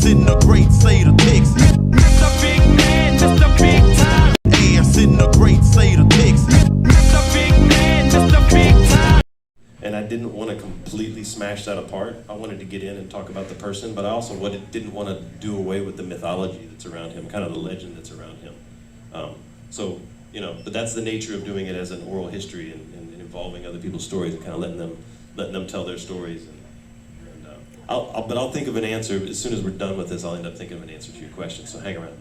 in the great state of Texas. Mr. Big Man, Mr. Bigtyme. Ass in the great state of Texas. Mr. Big Man, Mr. Bigtyme. And I didn't want to completely smash that apart. I wanted to get in and talk about the person, but I also didn't want to do away with the mythology that's around him, kind of the legend that's around him. So, you know, but that's the nature of doing it as an oral history and involving other people's stories and kind of letting them tell their stories. But I'll think of an answer as soon as we're done with this. I'll end up thinking of an answer to your question. So hang around.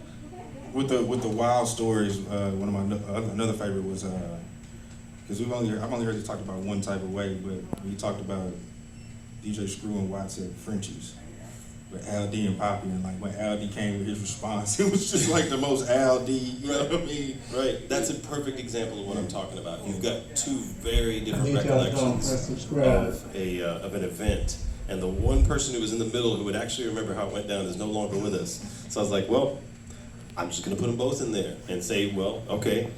With the wild stories, one of my another favorite was because I've only heard you talk about one type of way, but we talked about DJ Screw and Watts at Frenchie's with Al D and Poppy, and like when Al D came with his response, it was just like the most Al D, you know what I mean? Right. That's a perfect example of what I'm talking about. You've got two very different recollections of an event. And the one person who was in the middle who would actually remember how it went down is no longer with us. So I was like, well, I'm just gonna put them both in there and say, well, okay,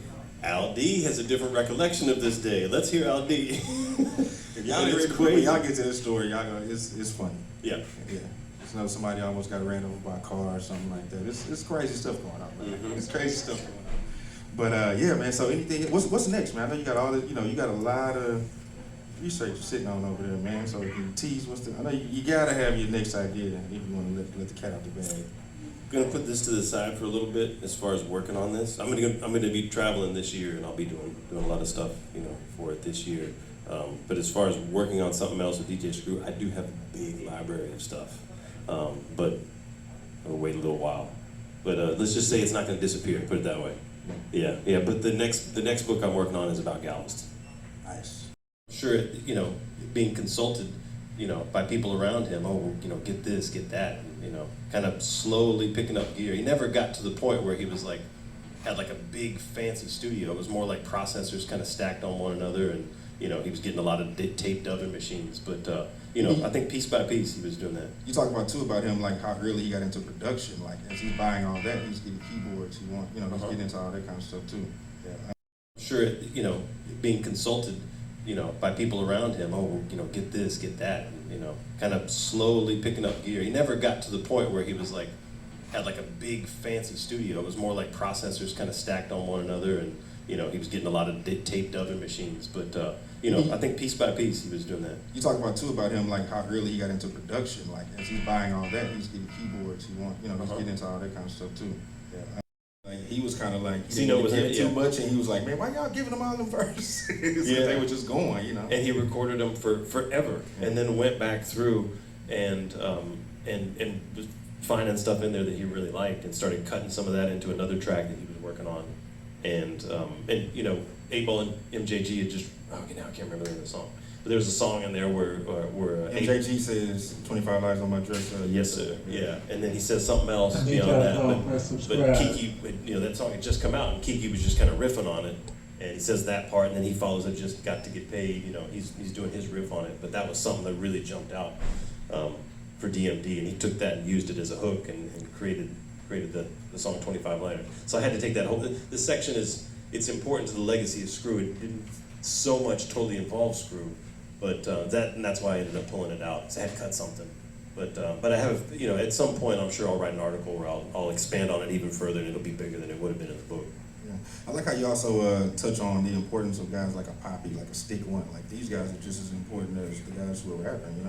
Al D has a different recollection of this day. Let's hear Al D. If y'all read the book, when y'all get to this story, y'all go, it's funny. Yeah. Yeah. Just know somebody almost got ran over by a car or something like that. It's crazy stuff going on, man. Mm-hmm. It's crazy stuff going on. But yeah, man. So anything? What's next, man? I know you got all the, you got a lot of research you're sitting on over there, man. So you can tease I know you gotta have your next idea if you want to let the cat out the bag. I'm gonna put this to the side for a little bit as far as working on this. I'm gonna be traveling this year, and I'll be doing a lot of stuff, for it this year. But as far as working on something else with DJ Screw, I do have a big library of stuff. But I'll wait a little while. But let's just say it's not gonna disappear. Put it that way. Yeah. But the next book I'm working on is about Galveston. Nice. Sure, being consulted, by people around him. Oh, get this, get that. Kind of slowly picking up gear. He never got to the point where he was had a big fancy studio. It was more like processors kind of stacked on one another, and he was getting a lot of taped dubbing machines. But I think piece by piece he was doing that. You talk about too about him, like how early he got into production. Like as he's buying all that, he's getting keyboards. He's getting into all that kind of stuff too. Yeah. Sure, being consulted, by people around him. Oh, get this, get that. Kind of slowly picking up gear. He never got to the point where he was had a big fancy studio. It was more like processors kind of stacked on one another, and he was getting a lot of taped dubbing machines. But I think piece by piece he was doing that. You talk about too about him, like how early he got into production. Like as he's buying all that, he's getting keyboards. He's getting into all that kind of stuff too. Yeah. Like he was kind of like he didn't give too much, and he was like, man, why y'all giving them all them verses? They were just going, And he recorded them for forever, and then went back through and was finding stuff in there that he really liked, and started cutting some of that into another track that he was working on, and 8-Ball and MJG had just now I can't remember the name of the song. But there was a song in there where MJG says 25 lives on my dress. Yes, sir. Yeah, and then he says something else beyond that. But Kiki, that song had just come out, and Kiki was just kind of riffing on it, and he says that part, and then he follows it. Just got to get paid. He's doing his riff on it. But that was something that really jumped out for DMD, and he took that and used it as a hook and created the song 25 Later. So I had to take that whole. This section it's important to the legacy of Screw. It didn't so much totally involve Screw. But that's why I ended up pulling it out. So I had to cut something. But I have, at some point I'm sure I'll write an article where I'll expand on it even further, and it'll be bigger than it would have been in the book. Yeah. I like how you also touch on the importance of guys like a Poppy, like a Stick One. Like these guys are just as important as the guys who are rapping,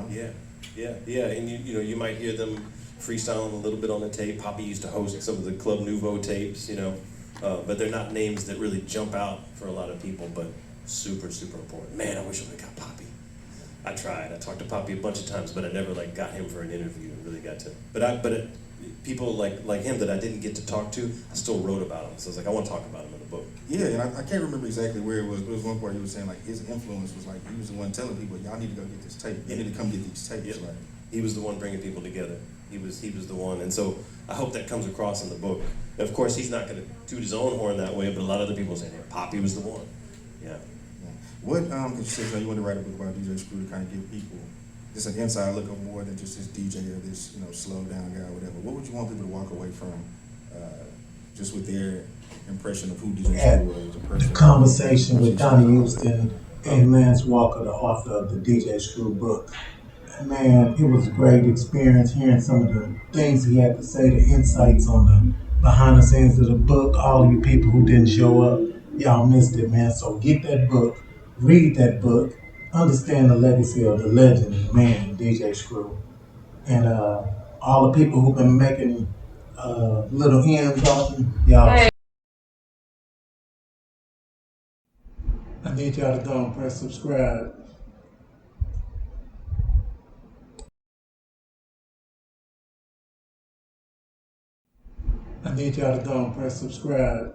Yeah. And you might hear them freestyling a little bit on the tape. Poppy used to host some of the Club Nouveau tapes, but they're not names that really jump out for a lot of people, but super, super important. Man, I wish I would have got Poppy. I tried. I talked to Poppy a bunch of times, but I never got him for an interview and really got to. People like him that I didn't get to talk to, I still wrote about him. So I was like, I want to talk about him in the book. Yeah, and I can't remember exactly where it was, but it was one part he was saying his influence was he was the one telling people, y'all need to go get this tape. You need to come get these tapes. Yep. He was the one bringing people together. He was the one, and so I hope that comes across in the book. Of course, he's not going to toot his own horn that way, but a lot of other people saying, Poppy was the one. Yeah. What, because you said you want to write a book about DJ Screw to kind of give people just an inside look of more than just this DJ or this, slow down guy or whatever. What would you want people to walk away from just with their impression of who DJ Screw was as a person? Conversation with Donnie Houston and Lance Walker, the author of the DJ Screw book. Man, it was a great experience hearing some of the things he had to say, the insights on the behind the scenes of the book. All of you people who didn't show up, y'all missed it, man. So get that book, read that book, understand the legacy of the legend, man, DJ Screw. And all the people who've been making little ends off him, y'all. I need y'all to go and press subscribe. I need y'all to go and press subscribe.